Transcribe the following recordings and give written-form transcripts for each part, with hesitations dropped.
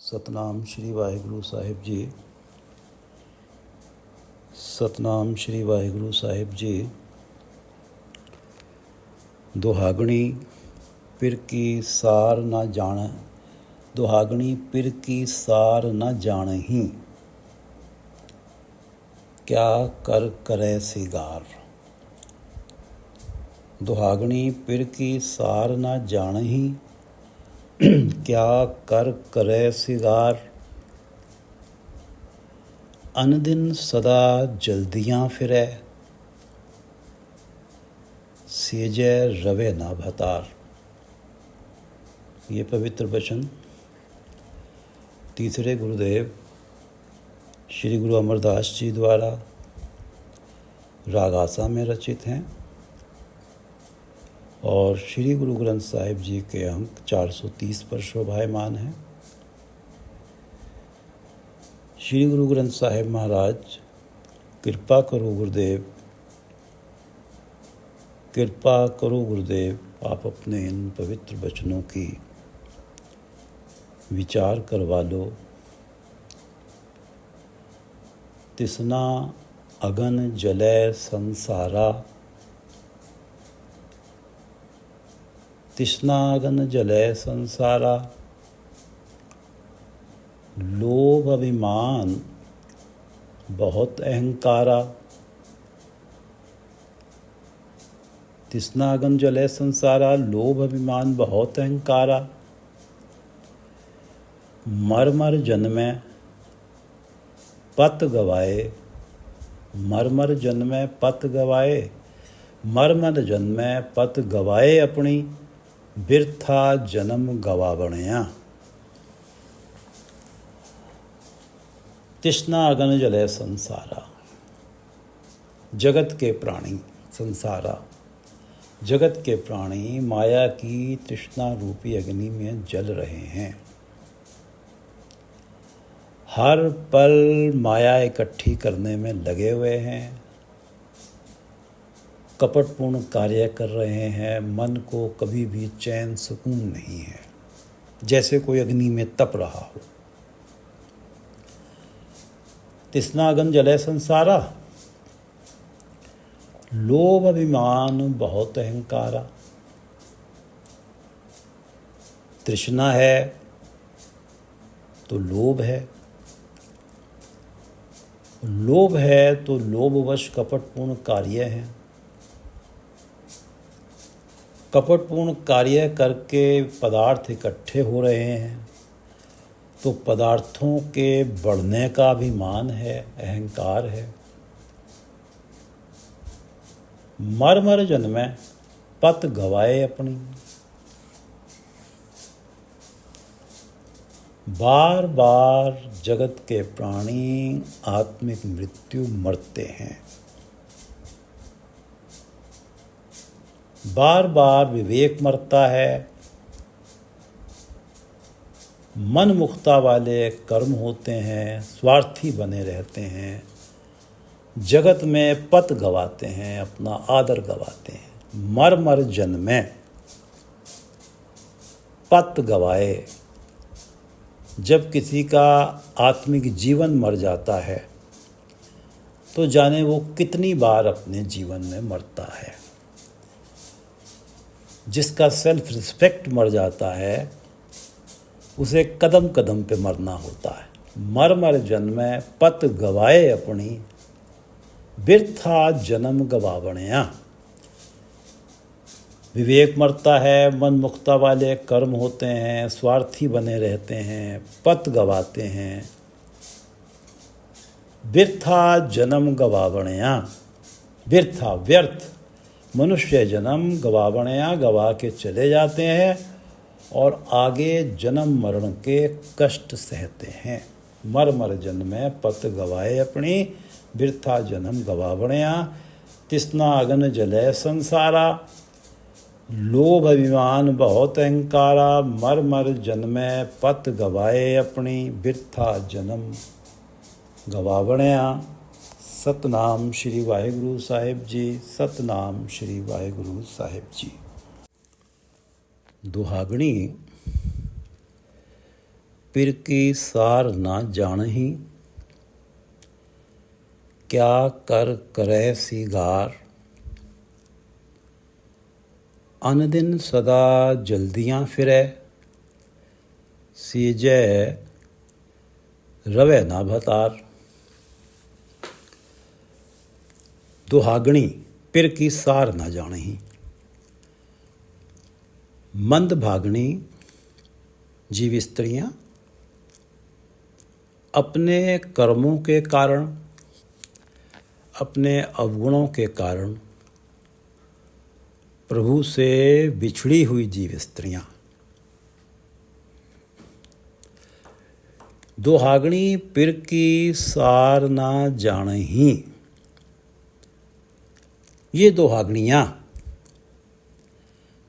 ਸਤਨਾਮ ਸ਼੍ਰੀ ਵਾਹਿਗੁਰੂ ਸਾਹਿਬ ਜੀ। ਸਤਨਾਮ ਸ਼੍ਰੀ ਵਾਹਿਗੁਰੂ ਸਾਹਿਬ ਜੀ। ਦੁਹਾਗਣੀ ਪਿਰ ਕੀ ਸਾਰ ਨਾ ਜਾਣ, ਦੁਹਾਗਣੀ ਪਿਰ ਕੀ ਸਾਰ ਨਾ ਜਾਣਹੀਂ, ਕਿਆ ਕਰ ਕਰੇ ਸਿਗਾਰ। ਦੁਹਾਗਣੀ ਪਿਰ ਕੀ ਸਾਰ ਨਾ ਜਾਣਹੀਂ, ਕਿਆ ਕਰ ਕਰੇ ਸਿਗਾਰ। ਅਨ ਦਿਨ ਸਦਾ ਜਲਦੀਆਂ ਫਿਰੈ, सेजै रवे ना भतार। ये पवित्र वचन तीसरे गुरुदेव श्री गुरु अमरदास जी द्वारा राग आसा में रचित हैं और श्री गुरु ग्रंथ साहिब जी के अंक 430 पर शोभायमान हैं। श्री गुरु ग्रंथ साहिब महाराज, कृपा करो गुरुदेव, कृपा करो गुरुदेव, आप अपने इन पवित्र वचनों की विचार करवा लो। तिसना अगन जलय संसारा, तिसना अगन जलय संसारा। लोभ अभिमान बहुत अहंकारा, तिसना अगन जलय संसारा। लोभ अभिमान बहुत अहंकारा। मर मर जन्मै पत गवाए, मर मर जन्मै पत गवाए। मर मर जन्मै पत गवाए अपनी, बिरथा जन्म गवा बणिया। तिसना अगन जलय संसारा। जगत के प्राणी, संसारा जगत के प्राणी माया की तृष्णा रूपी अग्नि में जल रहे हैं। हर पल माया इकट्ठी करने में लगे हुए हैं, कपटपूर्ण कार्य कर रहे हैं। मन को कभी भी चैन सुकून नहीं है, जैसे कोई अग्नि में तप रहा हो। तिसना अगन जलय संसारा। लोभ अभिमान बहुत अहंकारा। तृष्णा है तो लोभ है, लोभ है तो लोभवश कपटपूर्ण कार्य है। कपटपूर्ण कार्य करके पदार्थ इकट्ठे हो रहे हैं तो पदार्थों के बढ़ने का अभिमान है, अहंकार है। मर मर जन्मै पत गवाए अपनी। बार बार जगत के प्राणी आत्मिक मृत्यु मरते हैं। बार बार विवेक मरता है। मन मुक्ता वाले कर्म होते हैं, स्वार्थी बने रहते हैं, जगत में पत गवाते हैं, अपना आदर गवाते हैं। मर मर जन्मै पत गवाए। जब किसी का आत्मिक जीवन मर जाता है तो जाने वो कितनी बार अपने जीवन में मरता है। जिसका सेल्फ रिस्पेक्ट मर जाता है उसे कदम कदम पे मरना होता है। मर मर जन्मै पत गवाए अपनी, बिरथा जन्म गवा बणिया। विवेक मरता है, मन मुक्ता वाले कर्म होते हैं, स्वार्थी बने रहते हैं, पत गवाते हैं। बिरथा जन्म गवा बणिया। बिरथा व्यर्थ मनुष्य जन्म गवा बणिया, गवा के चले जाते हैं और आगे जन्म मरण के कष्ट सहते हैं। मर मर जन्मै पत गवाए अपनी, बिरथा जन्म गवा बणिया। तिसना अगन जलय संसारा। लोभ अभिमान बहुत अहंकारा। मर मर जन्मै पत गवाए अपनी, बिरथा जन्म गवा बणिया। सतनाम श्री वाहिगुरु साहिब जी। सतनाम श्री वाहिगुरु साहिब जी। दुहागणी पिर की सार ना जानही, क्या कर करे सिगार। अन दिन सदा जल्दियाँ फिरै, सीजै रवे ना भतार। दुहागणी पिर की सार ना जानही। मंद भागनी जीव स्त्रियाँ अपने कर्मों के कारण, अपने अवगुणों के कारण प्रभु से बिछड़ी हुई जीव स्त्रियाँ। दुहागणी पिर की सार ना जानही। ये दुहागणियाँ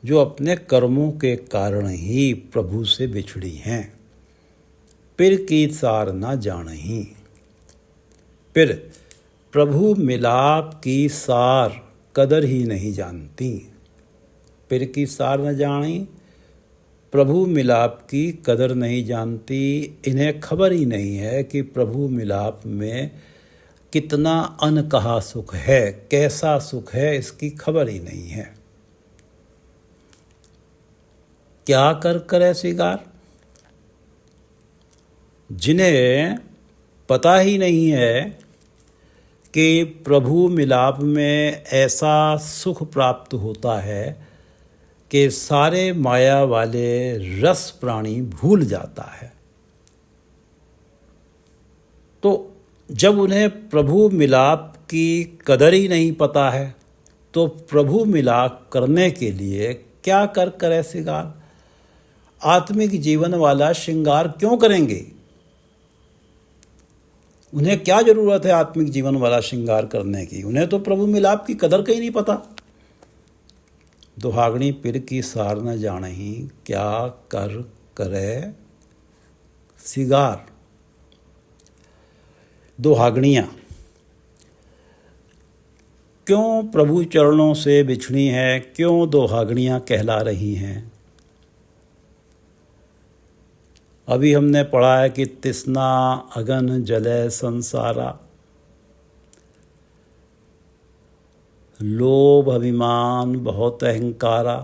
जो अपने कर्मों के कारण ही प्रभु से बिछड़ी हैं, पिर की सार ना जानही। पिर प्रभु मिलाप की सार कदर ही नहीं जानती। पिर की सार न जानी, प्रभु मिलाप की कदर नहीं जानती। इन्हें खबर ही नहीं है कि प्रभु मिलाप में कितना अनकहा सुख है, कैसा सुख है, इसकी खबर ही नहीं है। क्या कर करे सिगार। जिन्हें पता ही नहीं है कि प्रभु मिलाप में ऐसा सुख प्राप्त होता है कि सारे माया वाले रस प्राणी भूल जाता है। तो जब उन्हें प्रभु मिलाप की कदर ही नहीं पता है, तो प्रभु मिलाप करने के लिए क्या कर करे सिगार। आत्मिक जीवन वाला श्रृंगार क्यों करेंगे। उन्हें क्या जरूरत है आत्मिक जीवन वाला श्रृंगार करने की। उन्हें तो प्रभु मिलाप की कदर का ही नहीं पता। दुहागणी पिर की सार न जानही, क्या कर करे सिगार। दुहागणियाँ क्यों प्रभु चरणों से बिछड़ी हैं, क्यों दुहागणियाँ कहला रही हैं। अभी हमने पढ़ा है कि तृष्णा अगन जले संसारा, लोभ अभिमान बहुत अहंकारा,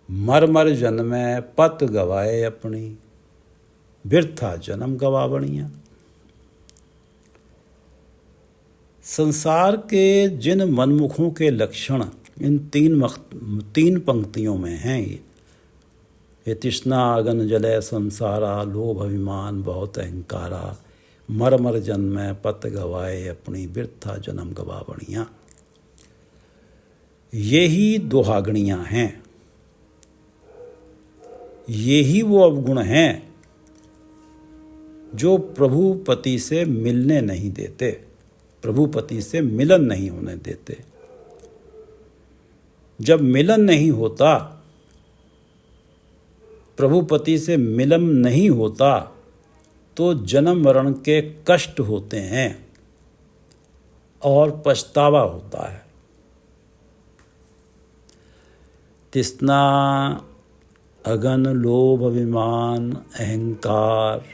मर मर जन्मे पत गवाए अपनी, बिरथा जन्म गवावणियाँ। संसार के जिन मनमुखों के लक्षण इन तीन पंक्तियों में हैं, ये तृष्णा अगन जले संसारा, लोभ अभिमान बहुत अहंकारा, मर मर जन्मे पत गवाए अपनी, बिरथा जन्म गवावणियाँ। यही दुहागणियाँ हैं। यही वो अवगुण हैं जो प्रभु पति से मिलने नहीं देते, प्रभु पति से मिलन नहीं होने देते। जब मिलन नहीं होता, प्रभु पति से मिलन नहीं होता, तो जन्म मरण के कष्ट होते हैं और पछतावा होता है। तृष्णा अगन लोभ अभिमान अहंकार,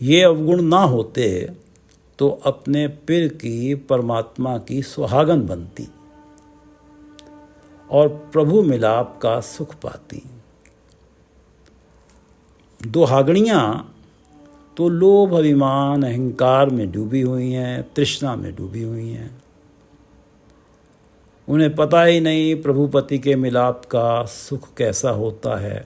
ये अवगुण ना होते तो अपने पिर की परमात्मा की सुहागन बनती और प्रभु मिलाप का सुख पाती। दुहागणियाँ तो लोभ अभिमान अहंकार में डूबी हुई हैं, तृष्णा में डूबी हुई हैं। उन्हें पता ही नहीं प्रभु पति के मिलाप का सुख कैसा होता है।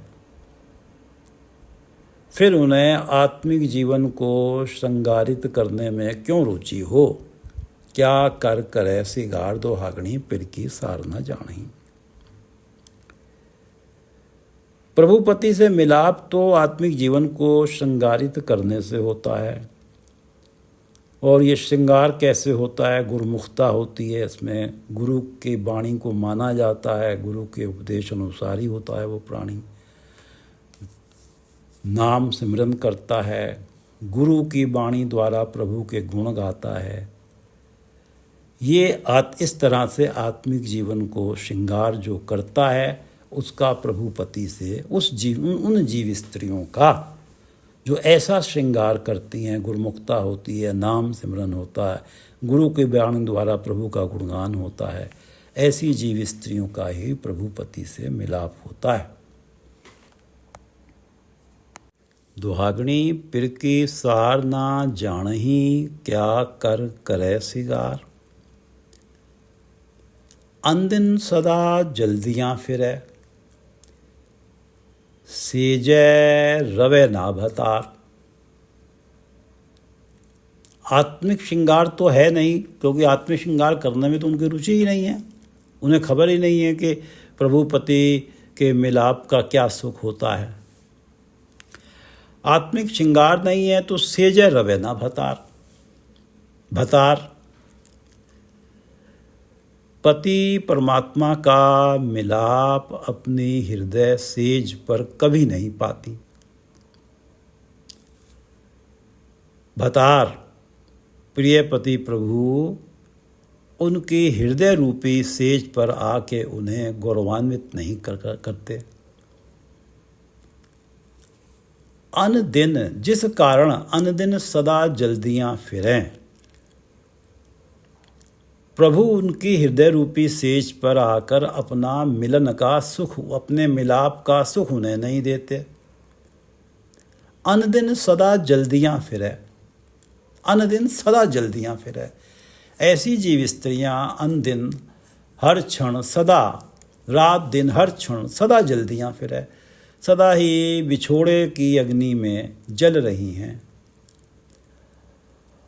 फिर उन्हें आत्मिक जीवन को श्रृंगारित करने में क्यों रुचि हो। क्या कर करे सिगार, दुहागणी पिर की सार न जानही। प्रभुपति से मिलाप तो आत्मिक जीवन को श्रृंगारित करने से होता है। और ये श्रृंगार कैसे होता है। गुरुमुखता होती है, इसमें गुरु की वाणी को माना जाता है, गुरु के उपदेश अनुसार ही होता है। वो प्राणी नाम सिमरन करता है, गुरु की वाणी द्वारा प्रभु के गुण गाता है। ये इस तरह से आत्मिक जीवन को श्रृंगार जो करता है उसका प्रभुपति से उन जीव स्त्रियों का जो ऐसा श्रृंगार करती हैं, गुरुमुक्ता होती है, नाम सिमरन होता है, गुरु के बयान द्वारा प्रभु का गुणगान होता है, ऐसी जीव स्त्रियों का ही प्रभुपति से मिलाप होता है। दुहागणी पिर की सार ना जानही, क्या कर करे सिगार। अंदिन सदा जल्दियाँ फिरै, सेजै रवे ना भतार। आत्मिक श्रृंगार तो है नहीं, क्योंकि आत्मिक श्रृंगार करने में तो उनकी रुचि ही नहीं है। उन्हें खबर ही नहीं है कि प्रभुपति के मिलाप का क्या सुख होता है। आत्मिक श्रृंगार नहीं है तो सेजै रवे ना भतार। भतार पति परमात्मा का मिलाप अपनी हृदय सेज पर कभी नहीं पाती। भतार प्रिय पति प्रभु उनकी हृदय रूपी सेज पर आके उन्हें गौरवान्वित नहीं करते। अन दिन जिस कारण अन दिन सदा जल्दियां फिरें, प्रभु उनकी हृदय रूपी सेज पर आकर अपना मिलन का सुख, अपने मिलाप का सुख उन्हें नहीं देते। अन दिन सदा जल्दियां फिरे, अन दिन सदा जल्दियां फिरे। ऐसी जीव स्त्रियां अन दिन हर क्षण सदा, रात दिन हर क्षण सदा जल्दियां फिरे, सदा ही बिछोड़े की अग्नि में जल रही हैं।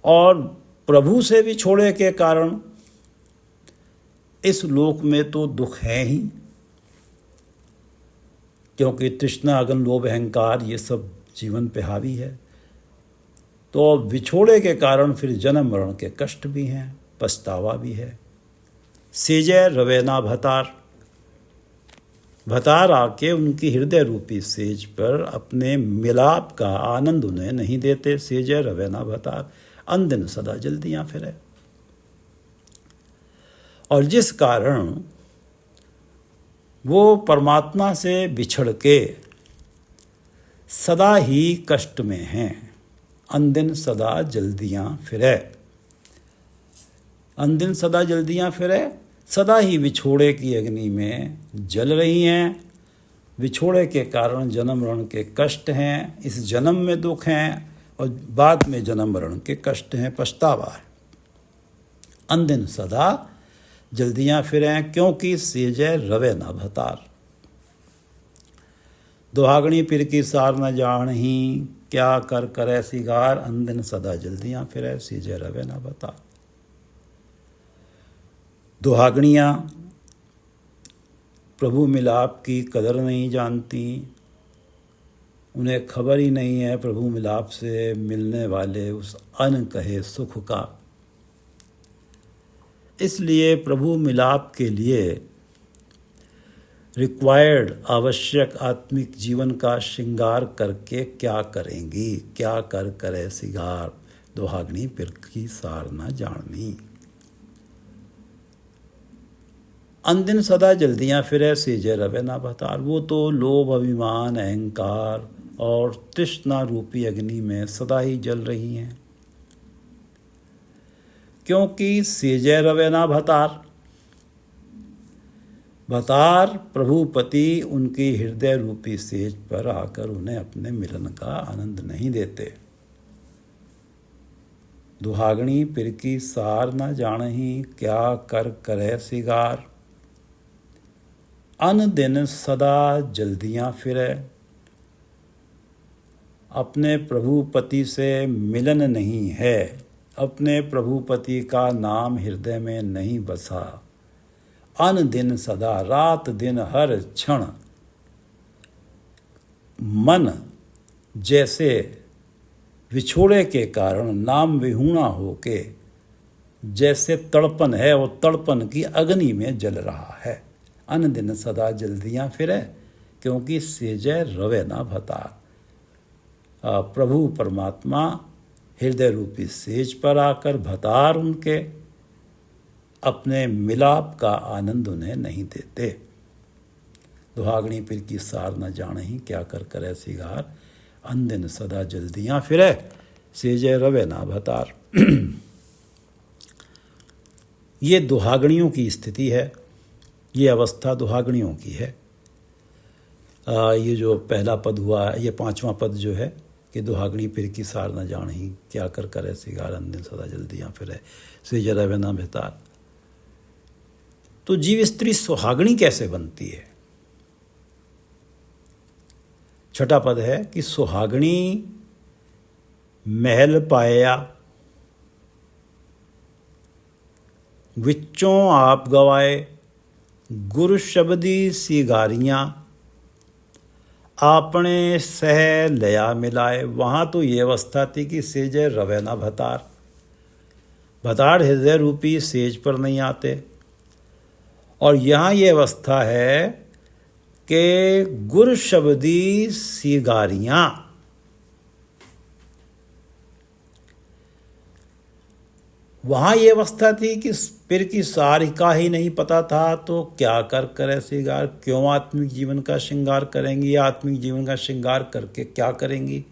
और प्रभु से बिछोड़े के कारण इस लोक में तो दुख है ही, क्योंकि तृष्णा, अगन, लोभ, अहंकार ये सब जीवन पे हावी है। तो बिछोड़े के कारण फिर जन्म मरण के कष्ट भी हैं, पछतावा भी है। सेजै रवे ना भतार। भतार आके उनकी हृदय रूपी सेज पर अपने मिलाप का आनंद उन्हें नहीं देते। सेजै रवे ना भतार, अन दिन सदा जल्दियां फिरे। और जिस कारण वो परमात्मा से बिछड़ के सदा ही कष्ट में हैं, अन दिन सदा जल्दियां फिरे। अन दिन सदा जल्दियां फिरे, सदा ही विछोड़े की अग्नि में जल रही हैं। विछोड़े के कारण जन्म मरण के कष्ट हैं, इस जन्म में दुख हैं और बाद में जन्म मरण के कष्ट हैं, पछतावा है। अन दिन सदा जल्दियां फिरें, क्योंकि सेजै रवे ना भतार। दुहागणी पिर की सार न जानही, क्या कर करे सिगार। अन दिन सदा जल्दियां फिरे, सेजै रवे ना भतार। दुहागणियाँ प्रभु मिलाप की कदर नहीं जानती, उन्हें खबर ही नहीं है प्रभु मिलाप से मिलने वाले उस अनकहे सुख का। इसलिए प्रभु मिलाप के लिए रिक्वायर्ड, आवश्यक आत्मिक जीवन का श्रृंगार करके क्या करेंगी। क्या कर करे सिगार, दुहागणी पिर की सार न जाननी। अन दिन सदा जल्दियां फिरे, सेजै रवे ना भतार। वो तो लोभ, अभिमान, अहंकार और तृष्णा रूपी अग्नि में सदा ही जल रही हैं, क्योंकि सेजै रवे ना भतार। भतार प्रभुपति उनकी हृदय रूपी सेज पर आकर उन्हें अपने मिलन का आनंद नहीं देते। दुहागणी पिर की सार न जानही, क्या कर करे सिगार। अन दिन सदा जल्दियां फिरे, अपने प्रभुपति से मिलन नहीं है, अपने प्रभुपति का नाम हृदय में नहीं बसा। अन दिन सदा, रात दिन हर क्षण मन जैसे विछोड़े के कारण नाम विहूणा होके जैसे तड़पन है, वो तड़पन की अग्नि में जल रहा है। अन दिन सदा जल्दियां फिरे, क्योंकि सेजै रवे ना भतार। प्रभु परमात्मा हृदय रूपी सेज पर आकर भतार उनके अपने मिलाप का आनंद उन्हें नहीं देते। दुहागणी पिर की सार न जाने क्या कर करे सिगार, अंदिन सदा जल्दियाँ फिरे सेजे रवे ना भतार। ये दुहागणियों की स्थिति है, ये अवस्था दुहागणियों की है। ये जो पहला पद हुआ, ये पांचवा पद जो है कि दुहागणी पिर की सार न जानी क्या कर करे सिगार, अंदिन सदा जल्दियाँ फिरे सेजे रवे ना भतार। तो जीव स्त्री सुहागणी कैसे बनती है? छठा पद है कि सुहागणी महल पाया, विच्चों आप गवाए, गुरु शब्दी सिगारियाँ, आपने सह लया मिलाए। वहाँ तो ये अवस्था थी कि सेजे रवे ना भतार, भतार हृदय रूपी सेज पर नहीं आते। और यहाँ ये अवस्था है कि गुर शब्दी सिगारियाँ, वहाँ ये अवस्था थी कि पिर की सार का ही नहीं पता था तो क्या कर करे सिगार, क्यों आत्मिक जीवन का श्रृंगार करेंगी, आत्मिक जीवन का श्रृंगार करके क्या करेंगी।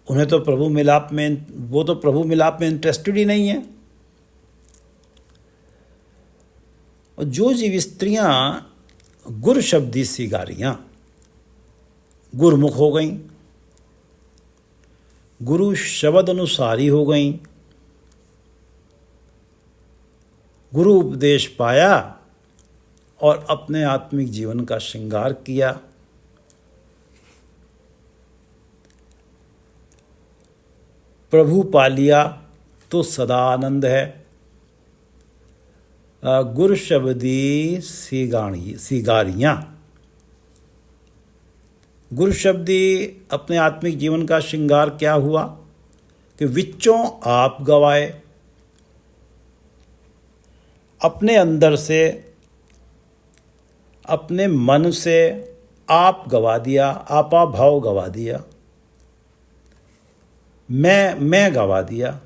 उन्हें तो प्रभु मिलाप में, वो तो प्रभु मिलाप में इंटरेस्टेड ही नहीं है। और जो जीव स्त्रियाँ गुर शब्दी सिगारियाँ गुरमुख हो गईं, गुरु शब्द अनुसारी हो गईं, गुरु उपदेश पाया और अपने आत्मिक जीवन का श्रृंगार किया, प्रभु पा लिया तो सदा आनंद है। गुर शब्दी सिगारियाँ, गुर शब्दी अपने आत्मिक जीवन का श्रृंगार क्या हुआ कि विच्चों आप गवाए, अपने अंदर से, अपने मन से आप गवा दिया, आपा भाव गवा दिया, मैं गवा दिया।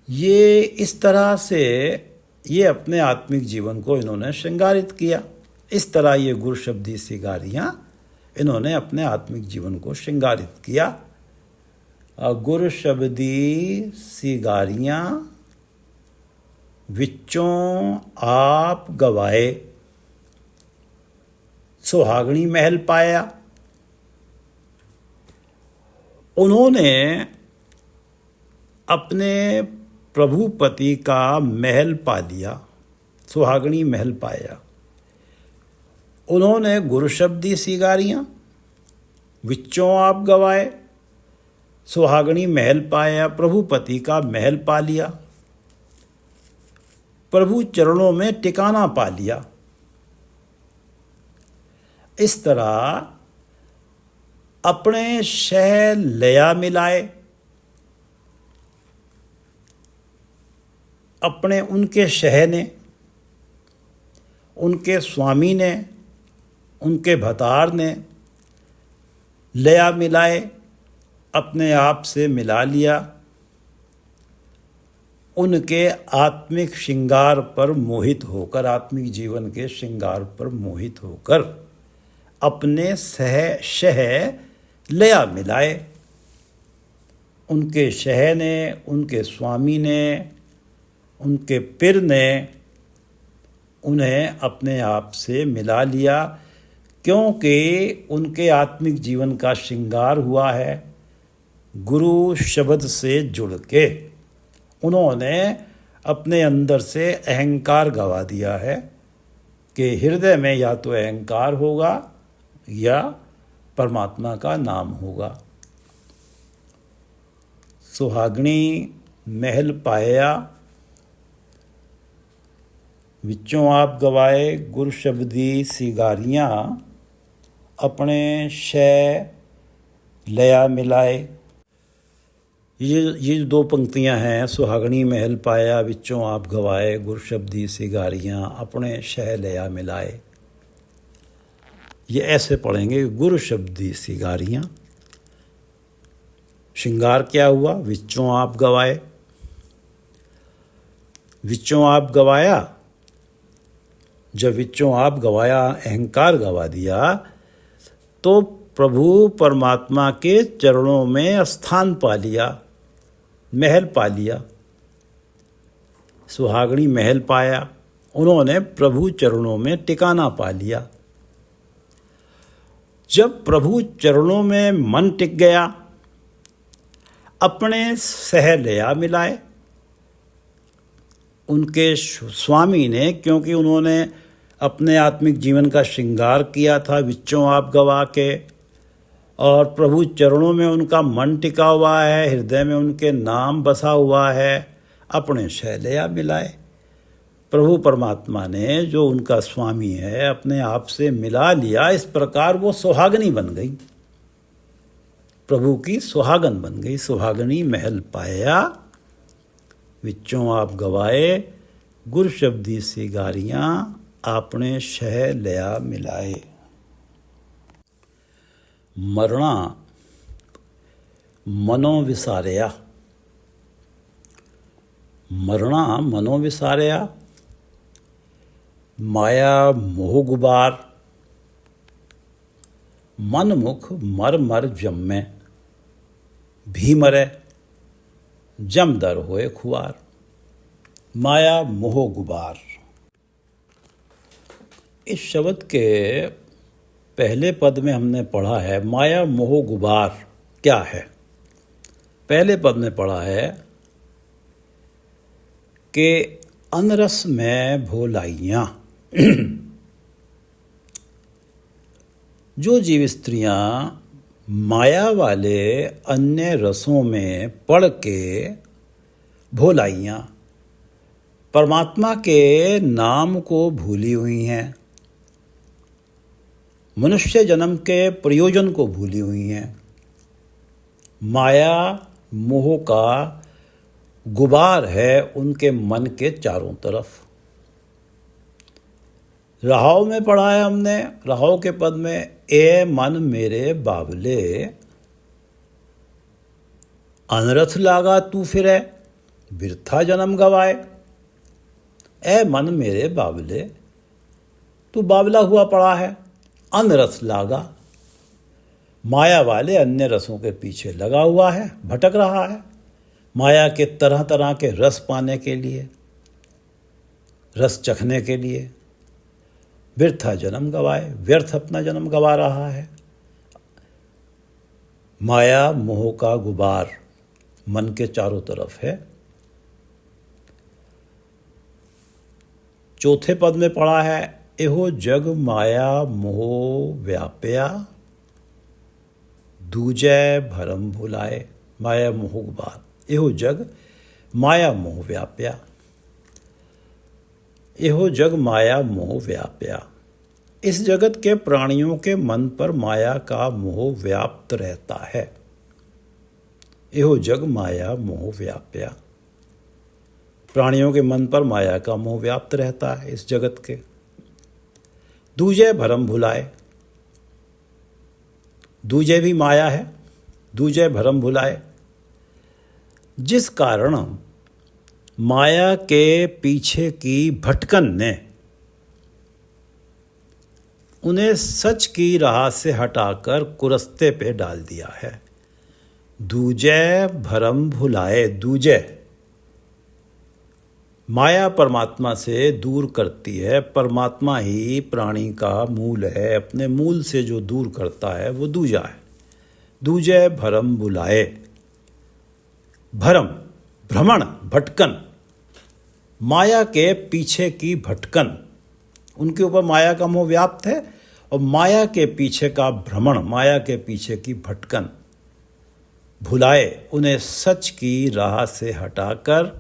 ये इस तरह से ये अपने आत्मिक जीवन को इन्होंने श्रृंगारित किया। इस तरह ये गुर शब्दी सिगारियाँ इन्होंने अपने आत्मिक जीवन को श्रृंगारित किया। गुर शब्दी सिगारियाँ विच्चों आप गवाए, सुहागणी महल पाया। उन्होंने अपने प्रभुपति का महल पा लिया, सुहागणी महल पाया। उन्होंने गुरु शब्दी सिगारियाँ विच्चों आप गवाए, सुहागणी महल पाया, प्रभुपति का महल पा लिया, प्रभु चरणों में टिकाना पा लिया। इस तरह अपने शह लया मिलाए, अपने उनके शह ने, उनके स्वामी ने, उनके भतार ने लया मिलाए, अपने आप से मिला लिया। उनके आत्मिक श्रृंगार पर मोहित होकर, आत्मिक जीवन के श्रृंगार पर मोहित होकर अपने शह लया मिलाए। उनके शह ने, उनके स्वामी ने, उनके पिर ने उन्हें अपने आप से मिला लिया, क्योंकि उनके आत्मिक जीवन का श्रृंगार हुआ है गुरु शब्द से जुड़ के। उन्होंने अपने अंदर से अहंकार गवा दिया है कि हृदय में या तो अहंकार होगा या परमात्मा का नाम होगा। सुहागणी महल पाया, विच्चों आप गवाए, गुर शब्दी सिगारियाँ अपने शय लया मिलाए। ये दो पंक्तियां हैं, सुहागणी महल पाया, विच्चों आप गवाए, गुर शब्दी सिगारियाँ अपने शह लया मिलाए। ये ऐसे पढ़ेंगे, गुर शब्दी सिगारियाँ, श्रृंगार क्या हुआ, विच्चों आप गवाए, विचों आप गवाया, जब विचों आप गवाया, अहंकार गवा दिया, तो प्रभु परमात्मा के चरणों में स्थान पा लिया, महल पा लिया। सुहागणी महल पाया, उन्होंने प्रभु चरणों में टिकाना पा लिया। जब प्रभु चरणों में मन टिक गया, अपने सहेलिया मिलाए। उनके स्वामी ने, क्योंकि उन्होंने अपने आत्मिक जीवन का श्रृंगार किया था विचों आप गवा के, और प्रभु चरणों में उनका मन टिका हुआ है, हृदय में उनके नाम बसा हुआ है, अपने शैलया मिलाए। प्रभु परमात्मा ने, जो उनका स्वामी है, अपने आप से मिला लिया। इस प्रकार वो सुहागनी बन गई, प्रभु की सुहागन बन गई। सुहागनी महल पाया, विचों आप गवाए, गुर शब्दी सी गारियां, आपने शह लया मिलाए। मरणा मनो विसारया, मरणा मनो विसारया, माया मोह गुबार, मन मुख मर मर जम्मे, भी मरे जम दर होए खुआर। माया मोह गुबार, इस शब्द के पहले पद में हमने पढ़ा है माया मोह गुबार क्या है। पहले पद में पढ़ा है कि अनरस में भोलाइयाँ। जो जीव स्त्रियां माया वाले अन्य रसों में पड़ के भोलाइयाँ, परमात्मा के नाम को भूली हुई हैं, मनुष्य जन्म के प्रयोजन को भूली हुई हैं, माया मोह का गुबार है उनके मन के चारों तरफ। रहाव में पढ़ा है हमने, रहाव के पद में, ए मन मेरे बावले, अनरथ लागा तू फिरे, बिरथा जन्म गवाए। ए मन मेरे बावले, तू बावला हुआ पड़ा है, अनरथ लागा, माया वाले अन्य रसों के पीछे लगा हुआ है, भटक रहा है, माया के तरह तरह के रस पाने के लिए, रस चखने के लिए। व्यर्था जन्म गवाए, व्यर्थ अपना जन्म गवा रहा है। माया मोह का गुबार मन के चारों तरफ है। चौथे पद में पढ़ा है, एहो जग माया मोह व्याप्या, दूजय भरम भुलाए। माया मोह गुबार, एहो जग माया मोह व्याप्या, एहो जग माया मोह व्याप्या। इस जगत के प्राणियों के मन पर माया का मोह व्याप्त रहता है। एहो जग माया मोह व्याप्या, प्राणियों के मन पर माया का मोह व्याप्त रहता है इस जगत के। दूजे भरम भुलाए, दूजे भी माया है, दूजे भरम भुलाए, जिस कारण माया के पीछे की भटकन ने उन्हें सच की राह से हटाकर कुरस्ते पे डाल दिया है। दूजे भरम भुलाए, दूजे माया परमात्मा से दूर करती है। परमात्मा ही प्राणी का मूल है, अपने मूल से जो दूर करता है वो दूजा है। दूजे भरम भुलाए, भरम भ्रमण भटकन, माया के पीछे की भटकन, उनके ऊपर माया का मोह व्याप्त है, और माया के पीछे का भ्रमण, माया के पीछे की भटकन भुलाए, उन्हें सच की राह से हटाकर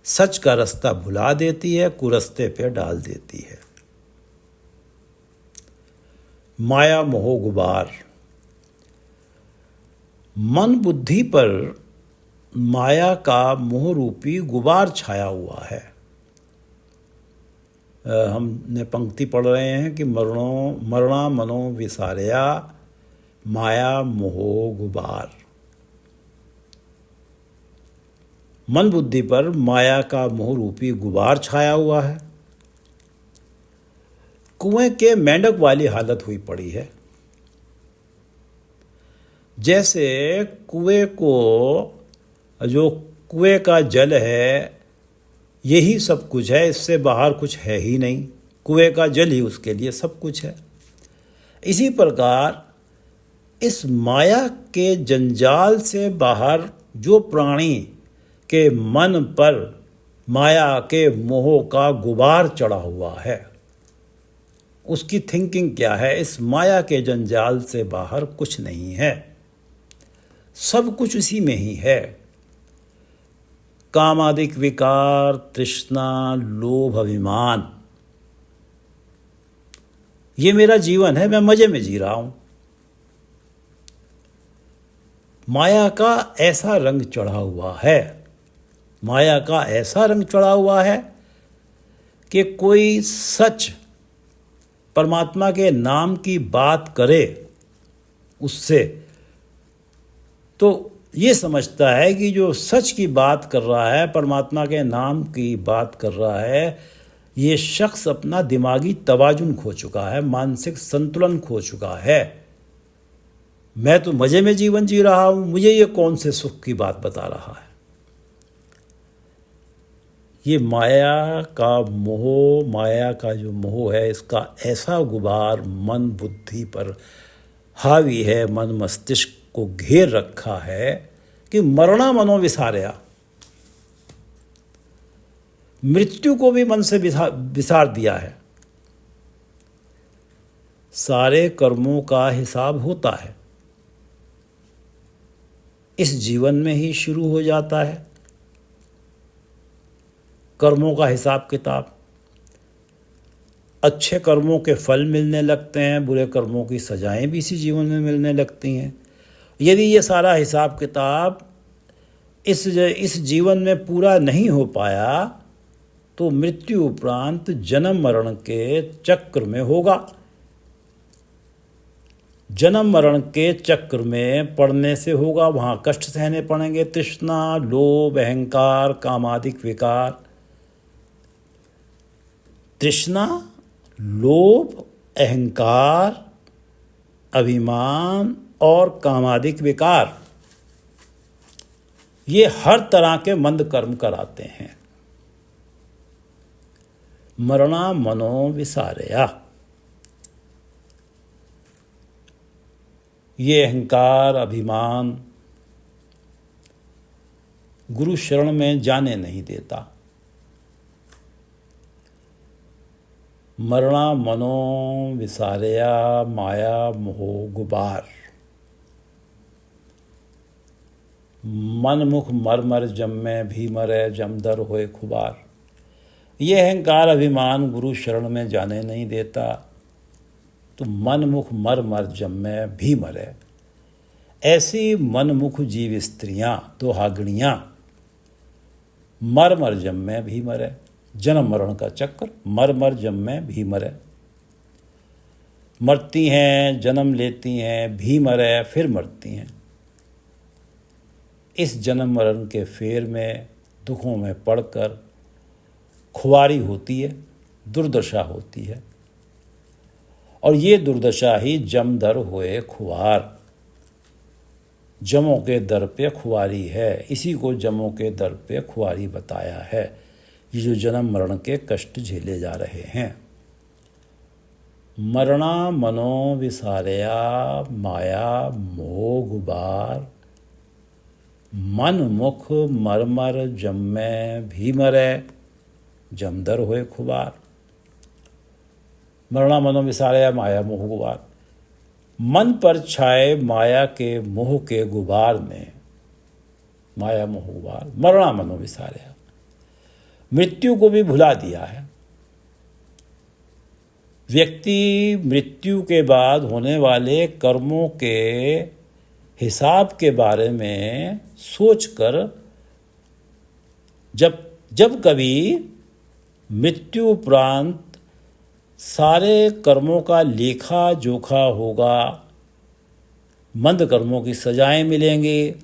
सच का रास्ता भुला देती है, कुरस्ते पे डाल देती है। माया मोह गुबार, मन बुद्धि पर माया का मोह रूपी गुबार छाया हुआ है। हमने पंक्ति पढ़ रहे हैं कि मरणा मनो विसारया, माया मोह गुबार। मन बुद्धि पर माया का मोह रूपी गुबार छाया हुआ है। कुएं के मेंढक वाली हालत हुई पड़ी है। जैसे कुएं को, जो कुएं का जल है यही सब कुछ है, इससे बाहर कुछ है ही नहीं। कुएं का जल ही उसके लिए सब कुछ है। इसी प्रकार इस माया के जंजाल से बाहर जो प्राणी के मन पर माया के मोह का गुबार चढ़ा हुआ है, उसकी थिंकिंग क्या है? इस माया के जंजाल से बाहर कुछ नहीं है, सब कुछ उसी में ही है। कामादिक विकार, तृष्णा, लोभ, अभिमान, ये मेरा जीवन है, मैं मजे में जी रहा हूं। माया का ऐसा रंग चढ़ा हुआ है, माया का ऐसा रंग चढ़ा हुआ है कि कोई सच परमात्मा के नाम की बात करे उससे तो ये समझता है कि जो सच की बात कर रहा है, परमात्मा के नाम की बात कर रहा है, ये शख्स अपना दिमागी तवाजुन खो चुका है, मानसिक संतुलन खो चुका है। मैं तो मजे में जीवन जी रहा हूं, मुझे ये कौन से सुख की बात बता रहा है? ये माया का मोह, माया का जो मोह है, इसका ऐसा गुबार मन बुद्धि पर हावी है, मन मस्तिष्क को घेर रखा है कि मरना मनो विसारया, मृत्यु को भी मन से विसार दिया है। सारे कर्मों का हिसाब होता है, इस जीवन में ही शुरू हो जाता है कर्मों का हिसाब किताब। अच्छे कर्मों के फल मिलने लगते हैं, बुरे कर्मों की सजाएं भी इसी जीवन में मिलने लगती हैं। यदि ये सारा हिसाब किताब इस जीवन में पूरा नहीं हो पाया तो मृत्यु उपरांत जन्म मरण के चक्र में होगा। जन्म मरण के चक्र में पड़ने से होगा, वहाँ कष्ट सहने पड़ेंगे। तृष्णा, लोभ, अहंकार, कामादिक विकार। तृष्णा, लोभ, अहंकार, अभिमान और कामादिक विकार, ये हर तरह के मंद कर्म कराते हैं। मरणा मनो विसारया, ये अहंकार, अभिमान गुरु शरण में जाने नहीं देता। मरणा मनो विसारया माया मोह गुबार। मन मुख मर मर जम में भी मरे, जम दर होए खुबार। ये अहंकार अभिमान गुरु शरण में जाने नहीं देता, तो मन मुख मर मर जम में भी मरे। ऐसी मनमुख जीव स्त्रियां, तो हागणियां, मर मर जम में भी मरे। जन्म मरण का चक्र, मर मर जम में भी मरे। मरती हैं, जन्म लेती हैं, भी मरे, फिर मरती हैं। इस जन्म मरण के फेर में, दुखों में पड़कर खुआरी होती है, दुर्दशा होती है। और ये दुर्दशा ही जम दर होए खुआर, जमों के दर पे खुआरी है। इसी को जमों के दर पे खुआरी बताया है। ये जो जन्म मरण के कष्ट झेले जा रहे हैं। मरणा मनो विसारया माया मोह गुबार। मन मुख मर मर जम में भी मरे, जमदर होए खुबार। मरणा मनो विसारया माया मोह गुबार। मन पर छाए माया के मोह के गुबार में, माया मोह गुबार, मरणा मनो विसारया, मृत्यु को भी भुला दिया है। व्यक्ति मृत्यु के बाद होने वाले कर्मों के हिसाब के बारे में सोचकर जब कभी मृत्यु उपरांत सारे कर्मों का लेखा जोखा होगा, मंद कर्मों की सजाएं मिलेंगी,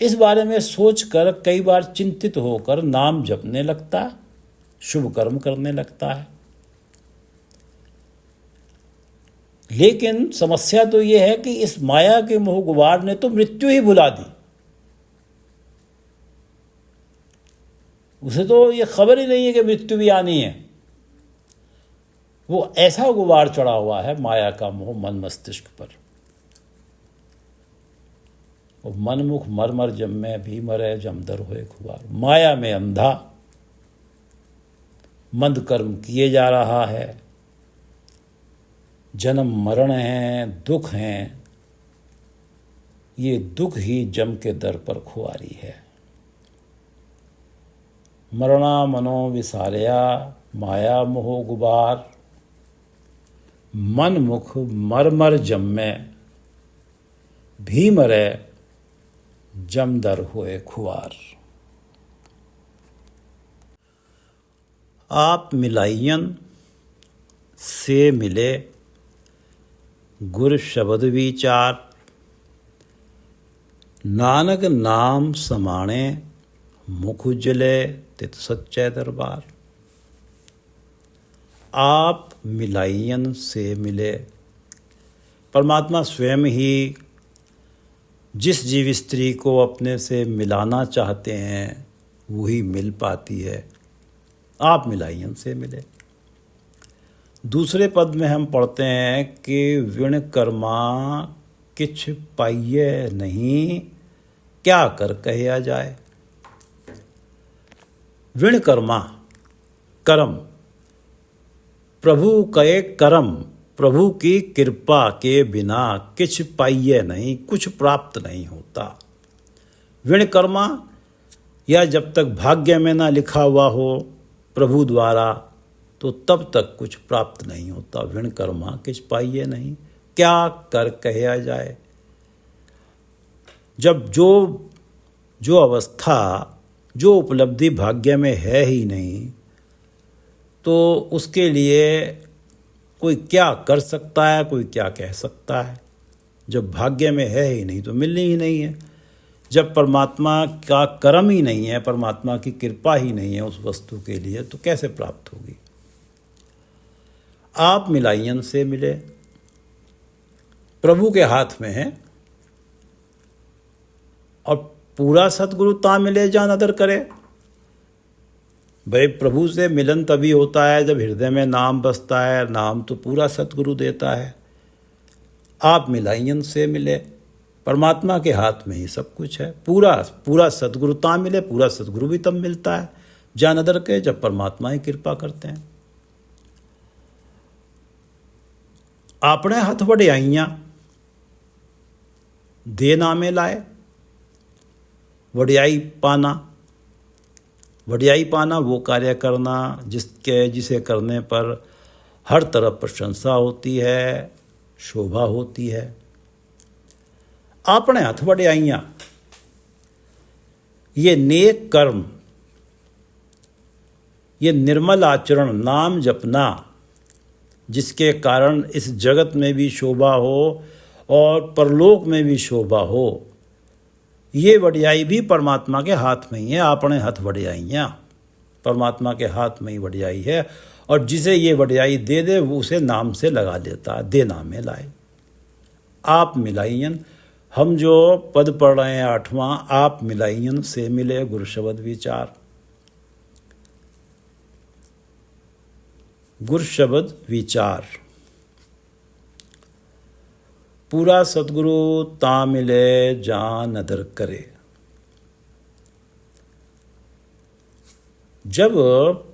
इस बारे में सोचकर कई बार चिंतित होकर नाम जपने लगता है, शुभ कर्म करने लगता है। लेकिन समस्या तो ये है कि इस माया के मोह गुबार ने तो मृत्यु ही भुला दी। उसे तो ये खबर ही नहीं है कि मृत्यु भी आनी है। वो ऐसा गुबार चढ़ा हुआ है माया का मोह मन मस्तिष्क पर। वो मनमुख मर मर जम्मे भी मरे जमदर होए खुबार। माया में अंधा मंद कर्म किए जा रहा है, जन्म मरण है, दुख हैं। ये दुख ही जम के दर पर खुआरी है। मरणा मनो विसारया माया मोह गुबार। मन मुख मर मर जम्मे भी मरे जमदर हुए खुआर। आप मिलाइयन से मिले गुर शब्द विचार। नानक नाम समाणे मुख उजले तित सच्चे दरबार। आप मिलाइयन से मिले, परमात्मा स्वयं ही जिस जीव स्त्री को अपने से मिलाना चाहते हैं वही मिल पाती है। आप मिलाइयन से मिले। दूसरे पद में हम पढ़ते हैं कि विण कर्मा किछ पाइये नहीं, क्या कर कहिया जाए। विण कर्मा कर्म, प्रभु कहे कर्म, प्रभु की कृपा के बिना किछ पाइये नहीं, कुछ प्राप्त नहीं होता। विण कर्मा, या जब तक भाग्य में ना लिखा हुआ हो प्रभु द्वारा तो तब तक कुछ प्राप्त नहीं होता। विण कर्मा किछ पाइये नहीं, क्या कर कहिया जाए। जब जो अवस्था, जो उपलब्धि भाग्य में है ही नहीं तो उसके लिए कोई क्या कर सकता है, कोई क्या कह सकता है। जब भाग्य में है ही नहीं तो मिलनी ही नहीं है। जब परमात्मा का कर्म ही नहीं है, परमात्मा की कृपा ही नहीं है उस वस्तु के लिए, तो कैसे प्राप्त होगी। आप मिलाइयन से मिले, प्रभु के हाथ में है। और पूरा सतगुरु ता मिले जा नदर करे। भाई प्रभु से मिलन तभी होता है जब हृदय में नाम बसता है। नाम तो पूरा सतगुरु देता है। आप मिलाइयन से मिले, परमात्मा के हाथ में ही सब कुछ है। पूरा सतगुरु ता मिले, पूरा सतगुरु भी तब मिलता है जा नदर के जब परमात्मा ही कृपा करते हैं। आपने हथ वड्याइयां दे नामे लाए। वड्याई पाना वो कार्य करना जिसे करने पर हर तरफ प्रशंसा होती है, शोभा होती है। आपने हथ वड्याइयां, ये नेक कर्म, ये निर्मल आचरण, नाम जपना, जिसके कारण इस जगत में भी शोभा हो और परलोक में भी शोभा हो, ये वड्याई भी परमात्मा के हाथ में ही है। आपने हथ वड्याइयाँ, परमात्मा के हाथ में ही वड्याई है। और जिसे ये वड्याई दे दे वो उसे नाम से लगा लेता है। दे नामे लाए। आप मिलाइयन, हम जो पद पढ़ रहे हैं 8वां, आप मिलाइयन से मिले गुरु शब्द विचार। गुरु शब्द विचार, पूरा सतगुरु ता मिले जान नदर करे। जब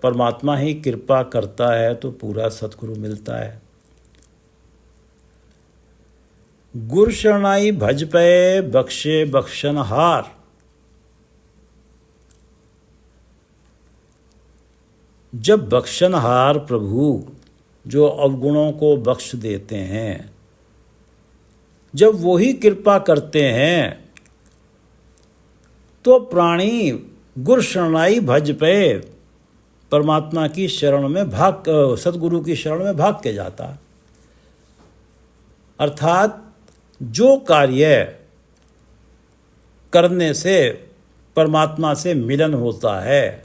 परमात्मा ही कृपा करता है तो पूरा सतगुरु मिलता है। गुर शरणाई भज पे बख्शे बख्शनहार। जब बख्शनहार प्रभु जो अवगुणों को बख्श देते हैं, जब वो ही कृपा करते हैं तो प्राणी गुर शरणाई भज पे, परमात्मा की शरण में सतगुरु की शरण में भाग के जाता। अर्थात जो कार्य करने से परमात्मा से मिलन होता है।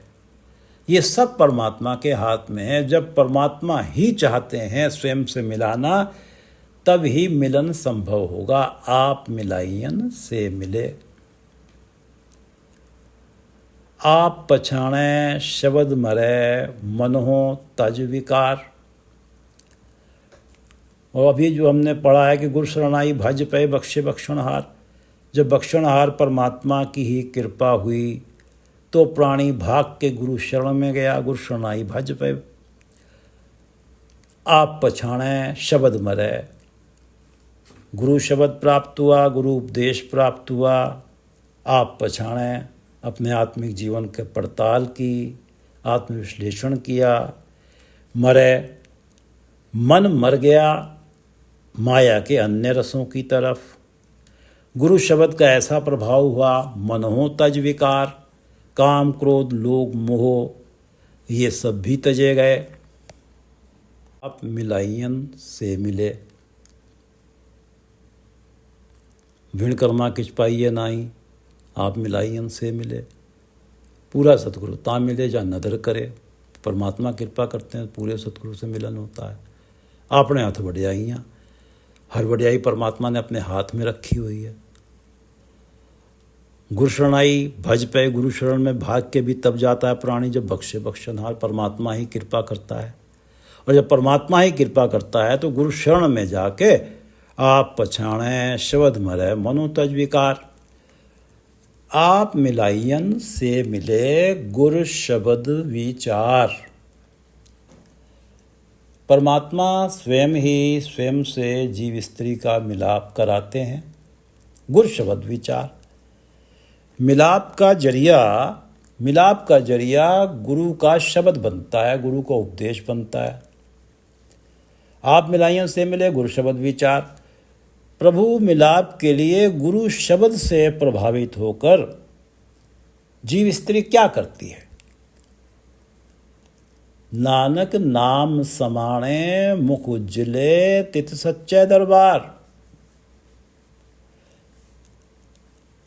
ये सब परमात्मा के हाथ में है। जब परमात्मा ही चाहते हैं स्वयं से मिलाना, तब ही मिलन संभव होगा। आप मिलाइयन से मिले। आप पछाणे शब्द मरे मनहो तज विकार। और अभी जो हमने पढ़ा है कि गुरु शरणाई भज पे बख्शे बख्शणहार। जब बख्शणहार परमात्मा की ही कृपा हुई तो प्राणी भाग के गुरु शरण में गया। गुरु शरणाई भज पे। आप पछाणे शब्द मरे। गुरु शब्द प्राप्त हुआ, गुरु उपदेश प्राप्त हुआ। आप पछाणे अपने आत्मिक जीवन के पड़ताल की, आत्मविश्लेषण किया। मरे, मन मर गया माया के अन्य रसों की तरफ। गुरु शब्द का ऐसा प्रभाव हुआ, मनहो तज विकार, काम क्रोध लोभ मोह ये सब भी तजे गए। आप मिलाइयन से मिले। भिण कर्मा किच पाइये नाई, आप मिलाइयन से मिले। पूरा सतगुरु ता मिले जा नदर करे। परमात्मा कृपा करते हैं, पूरे सतगुरु से मिलन होता है। अपने हाथ वड्याइयाँ, हर वड्याई परमात्मा ने अपने हाथ में रखी हुई है। गुरु शरणाई भज पे, गुरु शरण में भाग के भी तब जाता है प्राणी जब बख्शे बख्शनहार परमात्मा ही कृपा करता है। और जब परमात्मा ही कृपा करता है तो गुरु शरण में जाके आप पछाणे शब्द मरे मनो तज विकार। आप मिलाइयन से मिले गुरु शब्द विचार। परमात्मा स्वयं ही स्वयं से जीव स्त्री का मिलाप कराते हैं। गुरु शब्द विचार। मिलाप का जरिया गुरु का शब्द बनता है, गुरु का उपदेश बनता है। आप मिलाइयन से मिले गुरु शब्द विचार। प्रभु मिलाप के लिए गुरु शब्द से प्रभावित होकर जीव स्त्री क्या करती है? नानक नाम समाणे मुख उज्जले तित सच्चे दरबार।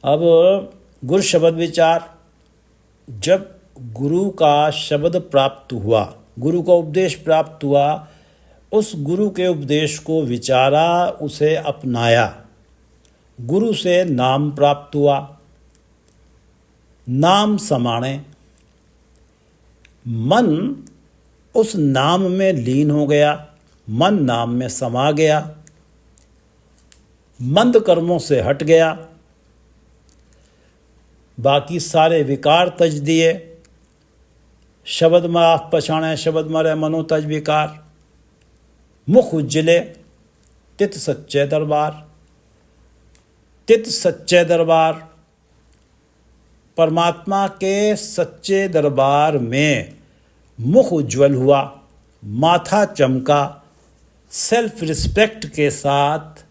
अब गुरु शब्द विचार। जब गुरु का शब्द प्राप्त हुआ, गुरु का उपदेश प्राप्त हुआ, उस गुरु के उपदेश को विचारा, उसे अपनाया, गुरु से नाम प्राप्त हुआ। नाम समाणे, मन उस नाम में लीन हो गया, मन नाम में समा गया, मंद कर्मों से हट गया, बाकी सारे विकार तज दिए। शब्द में आप पछाणे शब्द मरे मनो तज विकार। मुख उज्जले तित सच्चे दरबार। तित सच्चे दरबार, परमात्मा के सच्चे दरबार में मुख उज्जवल हुआ, माथा चमका। सेल्फ रिस्पेक्ट के साथ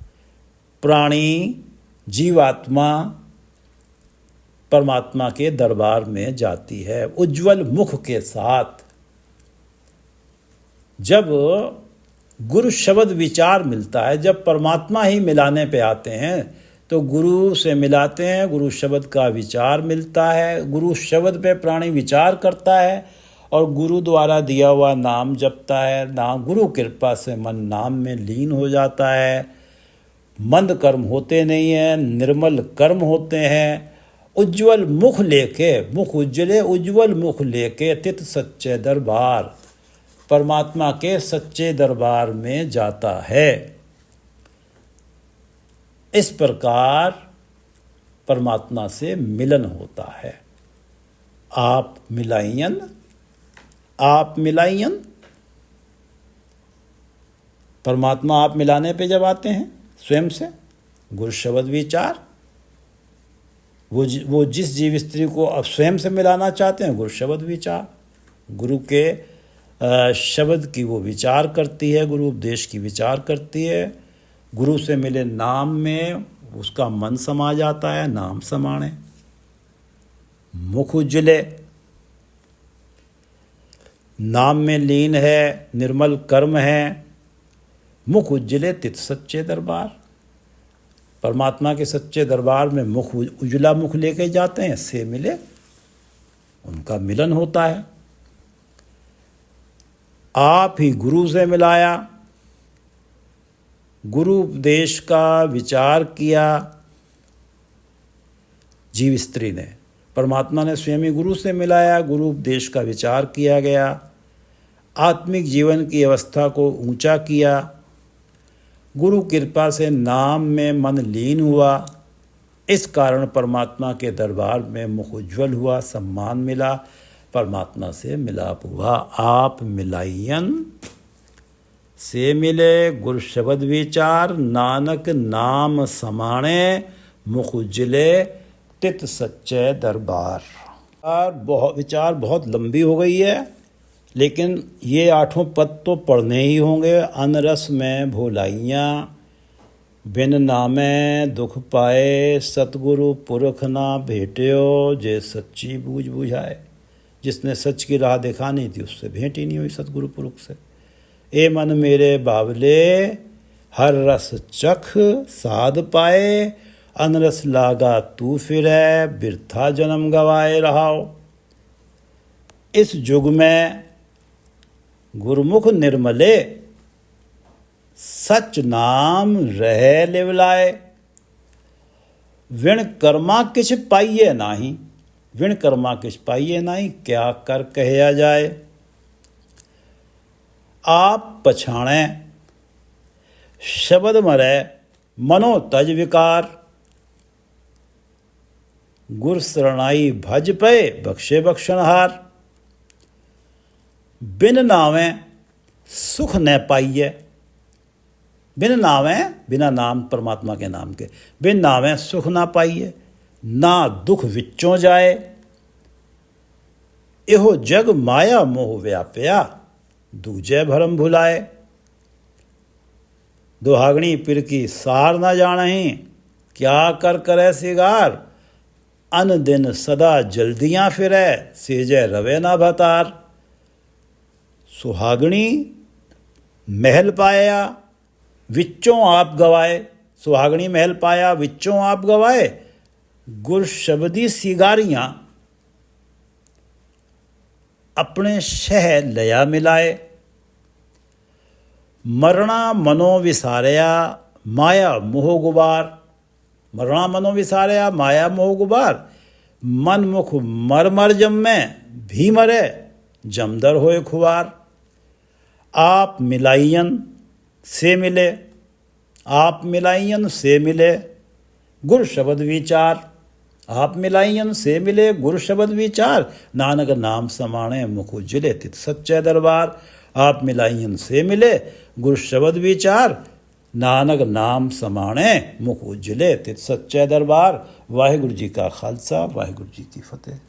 प्राणी जीवात्मा परमात्मा के दरबार में जाती है, उज्जवल मुख के साथ। जब गुरु शब्द विचार मिलता है, जब परमात्मा ही मिलाने पे आते हैं तो गुरु से मिलाते हैं, गुरु शब्द का विचार मिलता है, गुरु शब्द पे प्राणी विचार करता है और गुरु द्वारा दिया हुआ नाम जपता है। नाम गुरु कृपा से मन नाम में लीन हो जाता है। मंद कर्म होते नहीं हैं, निर्मल कर्म होते हैं। उज्जवल मुख लेके, मुख उज्जले उज्जवल मुख लेके तित सच्चे दरबार, परमात्मा के सच्चे दरबार में जाता है। इस प्रकार परमात्मा से मिलन होता है। आप मिलाइयन, आप मिलाइयन। परमात्मा आप मिलाने पे जब आते हैं स्वयं से, गुरु शब्द विचार। वो जिस जीव स्त्री को अब स्वयं से मिलाना चाहते हैं, गुरु शब्द विचार। गुरु के शब्द की वो विचार करती है, गुरु उपदेश की विचार करती है। गुरु से मिले नाम में उसका मन समा जाता है, नाम समाणे। मुख उज्जले, नाम में लीन है, निर्मल कर्म है। मुख उज्जले तित सच्चे दरबार। परमात्मा के सच्चे दरबार में मुख उजला मुख लेके जाते हैं, से मिले, उनका मिलन होता है। आप ही गुरु से मिलाया, गुरु उपदेश का विचार किया जीव स्त्री ने, परमात्मा ने स्वयं ही गुरु से मिलाया, गुरु उपदेश का विचार किया गया, आत्मिक जीवन की अवस्था को ऊंचा किया, गुरु कृपा से नाम में मन लीन हुआ। इस कारण परमात्मा के दरबार में मुख उज्ज्वल हुआ, सम्मान मिला, परमात्मा से मिलाप हुआ। आप मिलाइयन से मिले गुरु शब्द विचार, नानक नाम समाणे मुख उज्जले तित सच्चे दरबार। विचार बहुत लंबी हो गई है, लेकिन ये 8 पद तो पढ़ने ही होंगे। अनरस में भोलाइयाँ, बिन नामे दुख पाए, सतगुरु पुरख ना भेट्यो, जे सच्ची बूझ बुझाए। जिसने सच की राह दिखानी थी उससे भेंट ही नहीं हुई सतगुरु पुरख से। ए मन मेरे बावले, हर रस चख साध पाए, अनरस लागा तू फिरै, बिरथा जन्म गवाए रहाओ। इस युग में गुरमुख निर्मले, सच नाम रहे लिवलाए। विण कर्मा किछ पाइये नाही, विण कर्मा किछ पाइये नाही, क्या कर कहया जाए। आप पछाणे शब्द मरै, मनो तज विकार, गुर शरणाई भज पे, बख्शे बख्शनहार। बिन नावे सुख न पाइये, बिन नावे, बिना नाम परमात्मा के नाम के, बिन नावे सुख ना पाइये, ना दुख विच्चों जाए। इहो जग माया मोह व्याप्या, दूजे भरम भुलाए। दुहागणी पिर की सार न जानहीं, क्या कर करे सिगार। अन दिन सदा जल्दियाँ फिरै, सेजे रवे ना भतार। सुहागणी महल पाया, विच्चों आप गवाए। सुहागणी महल पाया, विच्चों आप गवाए। गुर शब्दी सिगारियाँ, अपने शह लया मिलाए। मरना मनो विसारया, माया मोह गुबार। मरना मनो विसारया, माया मोह गुबार। मन मुख मर मर जम्मे, भी मरे जमदर होए खुआर। आप मिलाइयन से मिले, आप मिलाइयन से मिले गुर शब्द विचार। आप मिलाइयन से मिले गुर शब्द विचार, नानक नाम समाणे मुख उज्जले तित सच्चे दरबार। आप मिलाइयन से मिले गुर शब्द विचार, नानक नाम समाणे मुख उज्जले तित सच्चे दरबार। वाहिगुरु जी का खालसा, वाहिगुरु जी की फतेह।